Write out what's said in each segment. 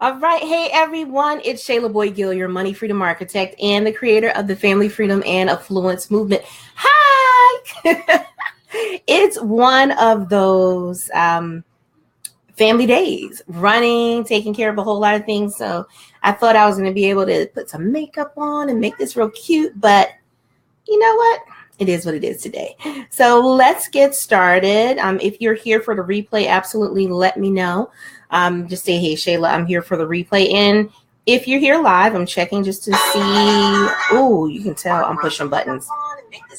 All right. Hey, everyone. It's Shayla Boyd-Gill, your money freedom architect and the creator of the Family Freedom and Affluence movement. Hi. It's one of those family days, running, taking care of a whole lot of things. So I thought I was going to be able to put some makeup on and make this real cute. But you know what? It is what it is today. So let's get started. If you're here for the replay, absolutely let me know. Just say, hey, Shayla, I'm here for the replay. And if you're here live, I'm checking just to see. Oh, you can tell I'm pushing buttons.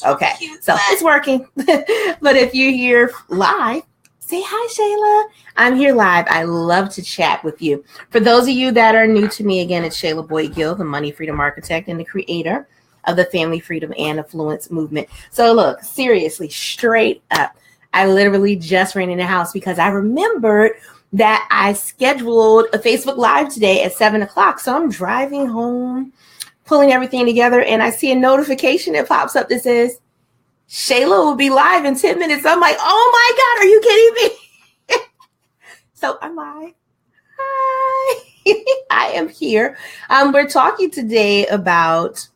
Okay, so it's working. But if you're here live, say hi, Shayla. I'm here live. I love to chat with you. For those of you that are new to me, again, it's Shayla Boyd-Gill, the money freedom architect and the creator of the Family Freedom and Affluence movement. So look, seriously, straight up, I literally just ran in the house because I remembered that I scheduled a Facebook Live today at 7 o'clock. So I'm driving home, pulling everything together, and I see a notification that pops up that says, Shayla will be live in 10 minutes. I'm like, oh my God, are you kidding me? So I'm live. Hi. I am here. We're talking today about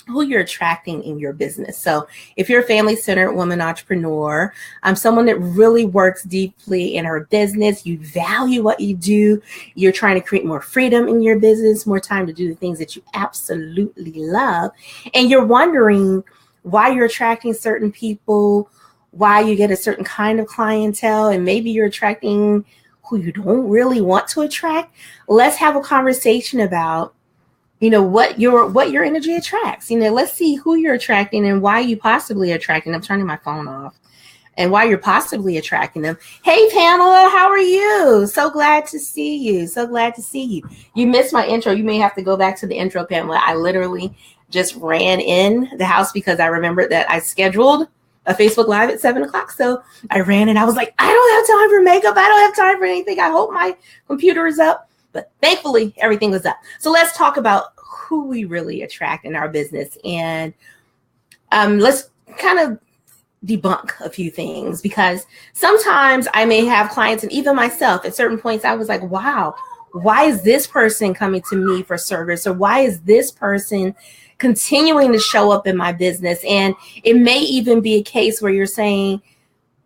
who you're attracting in your business. So if you're a family-centered woman entrepreneur, someone that really works deeply in her business, you value what you do, you're trying to create more freedom in your business, more time to do the things that you absolutely love, and you're wondering why you're attracting certain people, why you get a certain kind of clientele, and maybe you're attracting who you don't really want to attract, let's have a conversation about what your energy attracts. Let's see who you're attracting and why you possibly attracting them. I'm turning my phone off. And why you're possibly attracting them. Hey, Pamela, how are you? So glad to see you. So glad to see you. You missed my intro. You may have to go back to the intro, Pamela. I literally just ran in the house because I remembered that I scheduled a Facebook Live at 7 o'clock. So I ran and I was like, I don't have time for makeup. I don't have time for anything. I hope my computer is up. But thankfully, everything was up. So let's talk about who we really attract in our business. And let's kind of debunk a few things, because sometimes I may have clients, and even myself, at certain points, I was like, wow, why is this person coming to me for service? Or why is this person continuing to show up in my business? And it may even be a case where you're saying,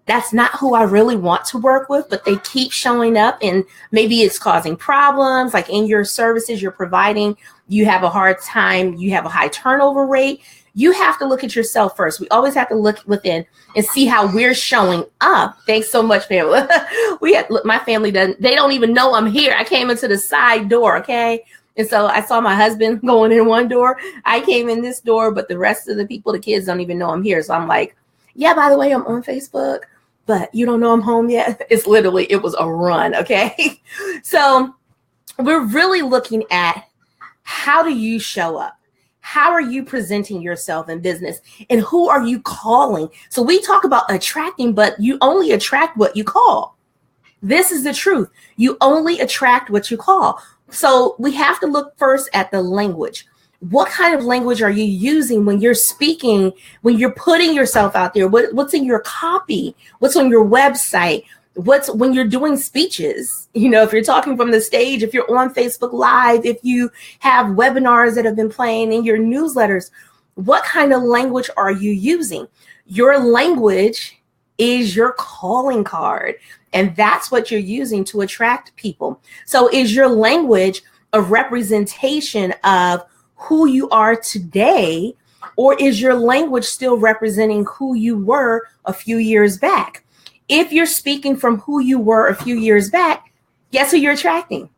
that's not who I really want to work with, but they keep showing up, and maybe it's causing problems. Like in your services you're providing, you have a hard time, you have a high turnover rate. You have to look at yourself first. We always have to look within and see how we're showing up. Thanks so much, Pamela. My family they don't even know I'm here. I came into the side door, okay? And so I saw my husband going in one door. I came in this door, but the rest of the people, the kids, don't even know I'm here. So I'm like, yeah, by the way, I'm on Facebook, but you don't know I'm home yet. It was a run, okay? So we're really looking at, how do you show up? How are you presenting yourself in business? And who are you calling? So we talk about attracting, but you only attract what you call. This is the truth. You only attract what you call. So we have to look first at the language. What kind of language are you using when you're speaking, when you're putting yourself out there? What's in your copy? What's on your website? When you're doing speeches, if you're talking from the stage, if you're on Facebook Live, if you have webinars that have been playing in your newsletters, what kind of language are you using? Your language is your calling card, and that's what you're using to attract people. So is your language a representation of who you are today, or is your language still representing who you were a few years back? If you're speaking from who you were a few years back, guess who you're attracting?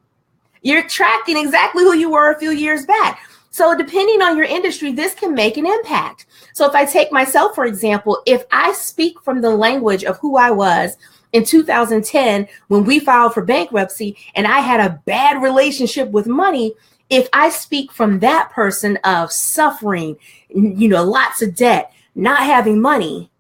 You're attracting exactly who you were a few years back. So depending on your industry, this can make an impact. So if I take myself, for example, if I speak from the language of who I was in 2010, when we filed for bankruptcy and I had a bad relationship with money, if I speak from that person of suffering, lots of debt, not having money,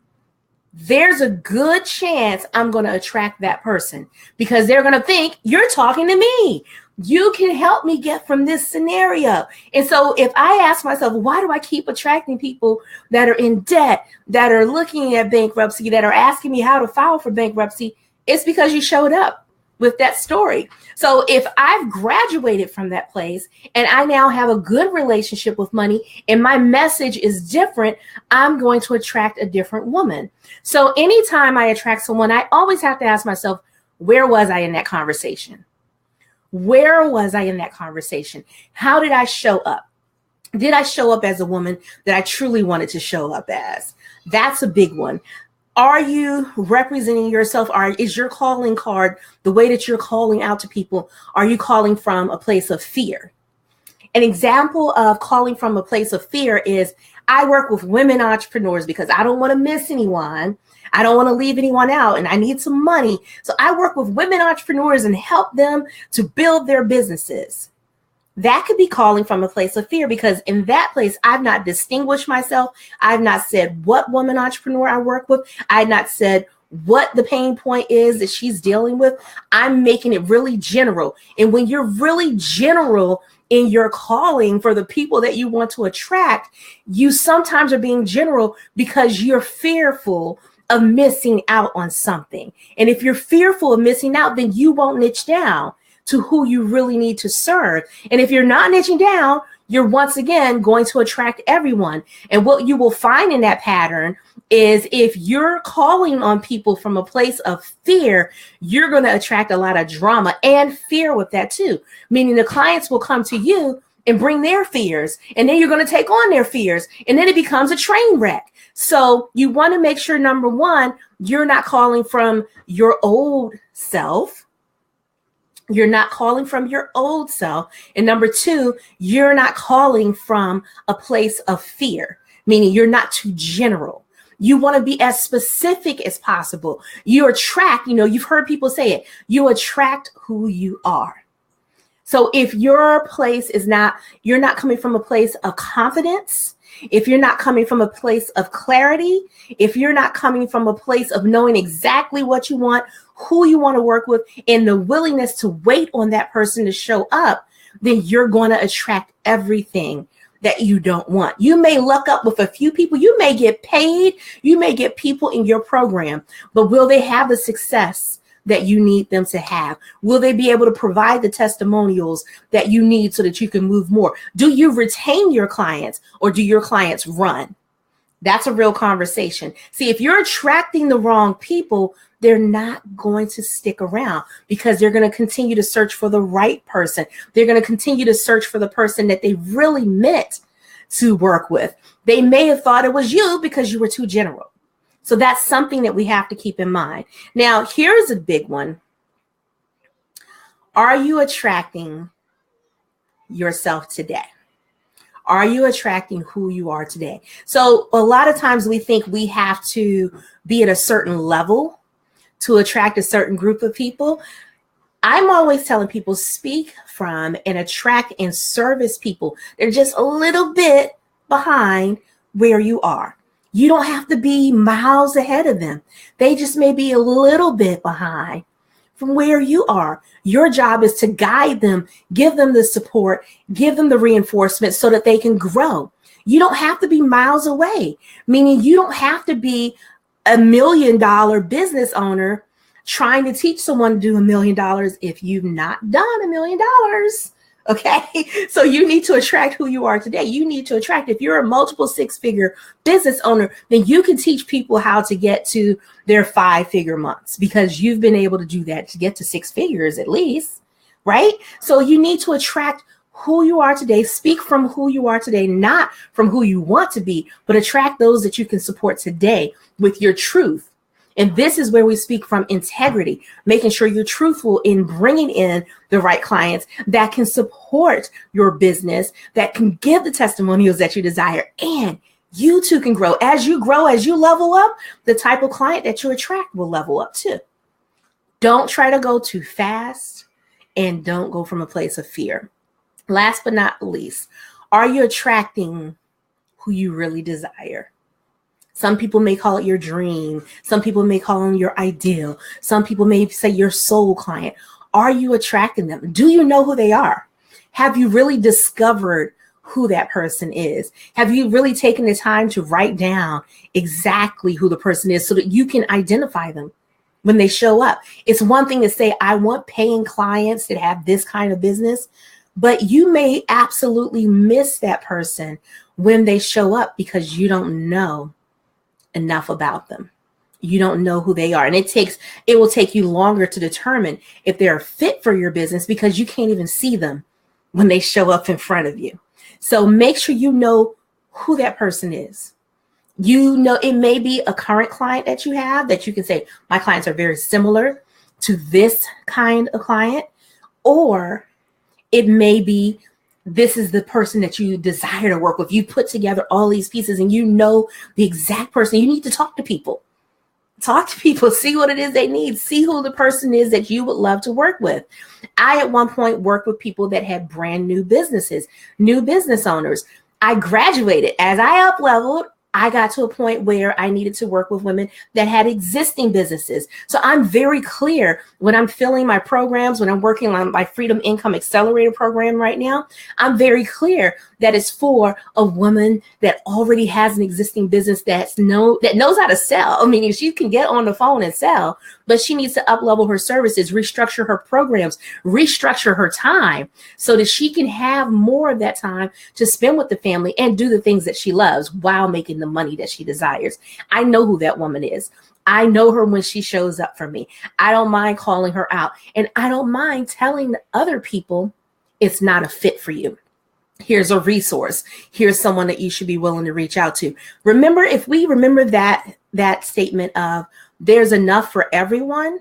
there's a good chance I'm going to attract that person, because they're going to think you're talking to me. You can help me get from this scenario. And so if I ask myself, why do I keep attracting people that are in debt, that are looking at bankruptcy, that are asking me how to file for bankruptcy? It's because you showed up with that story. So if I've graduated from that place and I now have a good relationship with money and my message is different, I'm going to attract a different woman. So anytime I attract someone, I always have to ask myself, where was I in that conversation? Where was I in that conversation? How did I show up? Did I show up as a woman that I truly wanted to show up as? That's a big one. Are you representing yourself? Is your calling card, the way that you're calling out to people, are you calling from a place of fear? An example of calling from a place of fear is, I work with women entrepreneurs because I don't want to miss anyone. I don't want to leave anyone out, and I need some money. So I work with women entrepreneurs and help them to build their businesses. That could be calling from a place of fear, because in that place, I've not distinguished myself. I've not said what woman entrepreneur I work with. I've not said what the pain point is that she's dealing with. I'm making it really general. And when you're really general in your calling for the people that you want to attract, you sometimes are being general because you're fearful of missing out on something. And if you're fearful of missing out, then you won't niche down to who you really need to serve. And if you're not niching down, you're once again going to attract everyone. And what you will find in that pattern is, if you're calling on people from a place of fear, you're going to attract a lot of drama and fear with that too. Meaning the clients will come to you and bring their fears, and then you're going to take on their fears, and then it becomes a train wreck. So you want to make sure, number one, you're not calling from your old self. You're not calling from your old self. And number two, you're not calling from a place of fear, meaning you're not too general. You want to be as specific as possible. You attract, you've heard people say it, you attract who you are. So if your place is not, you're not coming from a place of confidence, if you're not coming from a place of clarity, if you're not coming from a place of knowing exactly what you want, who you want to work with, and the willingness to wait on that person to show up, then you're going to attract everything that you don't want. You may luck up with a few people. You may get paid. You may get people in your program, but will they have the success that you need them to have? Will they be able to provide the testimonials that you need so that you can move more? Do you retain your clients, or do your clients run? That's a real conversation. See, if you're attracting the wrong people, they're not going to stick around, because they're going to continue to search for the right person. They're going to continue to search for the person that they really meant to work with. They may have thought it was you because you were too general. So that's something that we have to keep in mind. Now, here's a big one. Are you attracting yourself today? Are you attracting who you are today? So a lot of times we think we have to be at a certain level to attract a certain group of people. I'm always telling people, speak from and attract and service people. They're just a little bit behind where you are. You don't have to be miles ahead of them. They just may be a little bit behind from where you are. Your job is to guide them, give them the support, give them the reinforcement so that they can grow. You don't have to be miles away, meaning you don't have to be $1 million business owner trying to teach someone to do $1 million if you've not done $1 million. Okay, so you need to attract who you are today. You need to attract, if you're a multiple six-figure business owner, then you can teach people how to get to their 5-figure months, because you've been able to do that to get to 6 figures at least, right? So you need to attract who you are today, speak from who you are today, not from who you want to be, but attract those that you can support today with your truth. And this is where we speak from integrity, making sure you're truthful in bringing in the right clients that can support your business, that can give the testimonials that you desire, and you too can grow. As you grow, as you level up, the type of client that you attract will level up too. Don't try to go too fast, and don't go from a place of fear. Last but not least, are you attracting who you really desire? Some people may call it your dream. Some people may call them your ideal. Some people may say your soul client. Are you attracting them? Do you know who they are? Have you really discovered who that person is? Have you really taken the time to write down exactly who the person is so that you can identify them? when they show up. It's one thing to say, I want paying clients that have this kind of business, but you may absolutely miss that person when they show up because you don't know enough about them. You don't know who they are. And it will take you longer to determine if they're fit for your business because you can't even see them when they show up in front of you. So make sure you know who that person is. You know, it may be a current client that you have that you can say, my clients are very similar to this kind of client, or it may be this is the person that you desire to work with. You put together all these pieces and you know the exact person. You need to talk to people. Talk to people, see what it is they need, see who the person is that you would love to work with. I, at one point, worked with people that had brand new businesses, new business owners. I graduated. As I up-leveled, I got to a point where I needed to work with women that had existing businesses. So I'm very clear when I'm filling my programs, when I'm working on my Freedom Income Accelerator program right now, I'm very clear that it's for a woman that already has an existing business that knows how to sell. I mean, she can get on the phone and sell, but she needs to up-level her services, restructure her programs, restructure her time so that she can have more of that time to spend with the family and do the things that she loves while making the money that she desires. I know who that woman is. I know her when she shows up for me. I don't mind calling her out, and I don't mind telling other people it's not a fit for you. Here's a resource. Here's someone that you should be willing to reach out to. Remember, if we remember that statement of there's enough for everyone,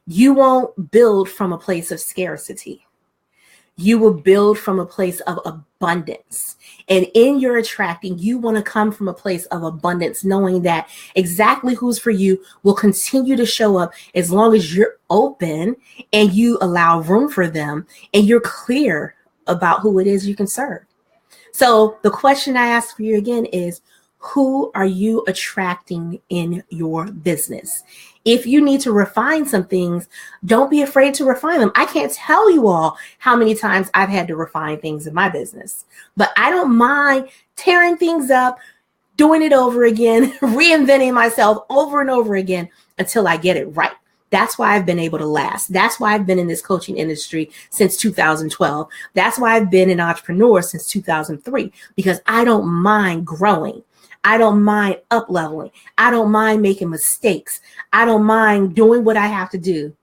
you won't build from a place of scarcity. You will build from a place of abundance. And in your attracting, you want to come from a place of abundance, knowing that exactly who's for you will continue to show up as long as you're open and you allow room for them and you're clear about who it is you can serve. So the question I ask for you again is, who are you attracting in your business? If you need to refine some things, don't be afraid to refine them. I can't tell you all how many times I've had to refine things in my business, but I don't mind tearing things up, doing it over again, reinventing myself over and over again until I get it right. That's why I've been able to last. That's why I've been in this coaching industry since 2012. That's why I've been an entrepreneur since 2003, because I don't mind growing. I don't mind up-leveling. I don't mind making mistakes. I don't mind doing what I have to do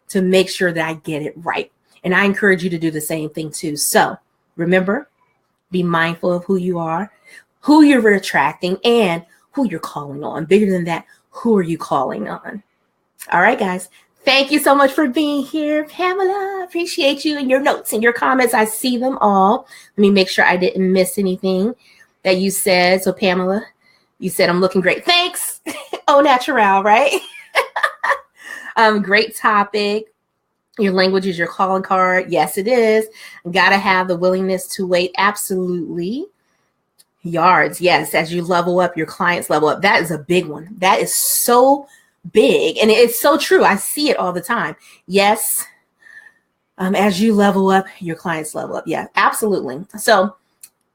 to make sure that I get it right. And I encourage you to do the same thing too. So remember, be mindful of who you are, who you're attracting, and who you're calling on. Bigger than that, who are you calling on? All right, guys. Thank you so much for being here, Pamela. Appreciate you and your notes and your comments. I see them all. Let me make sure I didn't miss anything that you said. So, Pamela, you said I'm looking great. Thanks. Au naturel, right? Great topic. Your language is your calling card. Yes, it is. Got to have the willingness to wait. Absolutely. Yards. Yes. As you level up, your clients level up. That is a big one. That is so big. And it's so true. I see it all the time. Yes. As you level up, your clients level up. Yeah, absolutely. So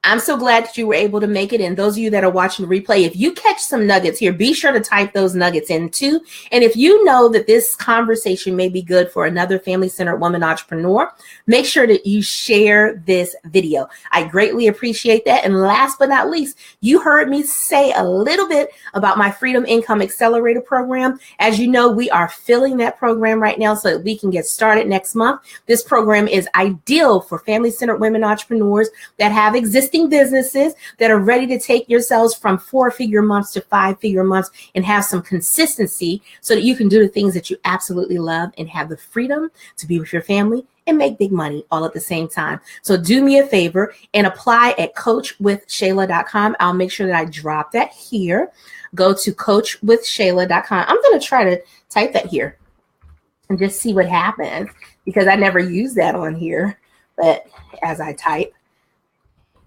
I'm so glad that you were able to make it. And those of you that are watching the replay, if you catch some nuggets here, be sure to type those nuggets in too. And if you know that this conversation may be good for another family-centered woman entrepreneur, make sure that you share this video. I greatly appreciate that. And last but not least, you heard me say a little bit about my Freedom Income Accelerator program. As you know, we are filling that program right now so that we can get started next month. This program is ideal for family-centered women entrepreneurs that have existing businesses that are ready to take yourselves from 4-figure months to 5-figure months and have some consistency so that you can do the things that you absolutely love and have the freedom to be with your family and make big money all at the same time. So do me a favor and apply at coachwithshayla.com. I'll make sure that I drop that here. Go to coachwithshayla.com. I'm going to try to type that here and just see what happens because I never use that on here. But as I type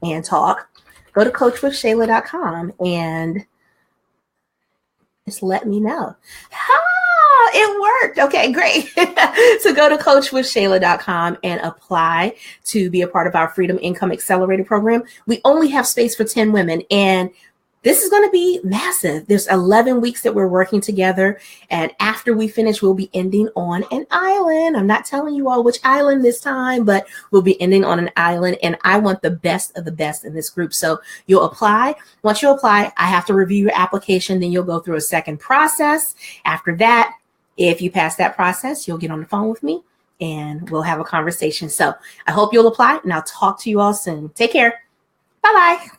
and talk, go to coachwithshayla.com and just let me know. It worked. Okay, great. So go to coachwithshayla.com and apply to be a part of our Freedom Income Accelerator program. We only have space for 10 women, and this is going to be massive. There's 11 weeks that we're working together. And after we finish, we'll be ending on an island. I'm not telling you all which island this time, but we'll be ending on an island. And I want the best of the best in this group. So you'll apply. Once you apply, I have to review your application. Then you'll go through a second process. After that, if you pass that process, you'll get on the phone with me and we'll have a conversation. So I hope you'll apply, and I'll talk to you all soon. Take care. Bye-bye.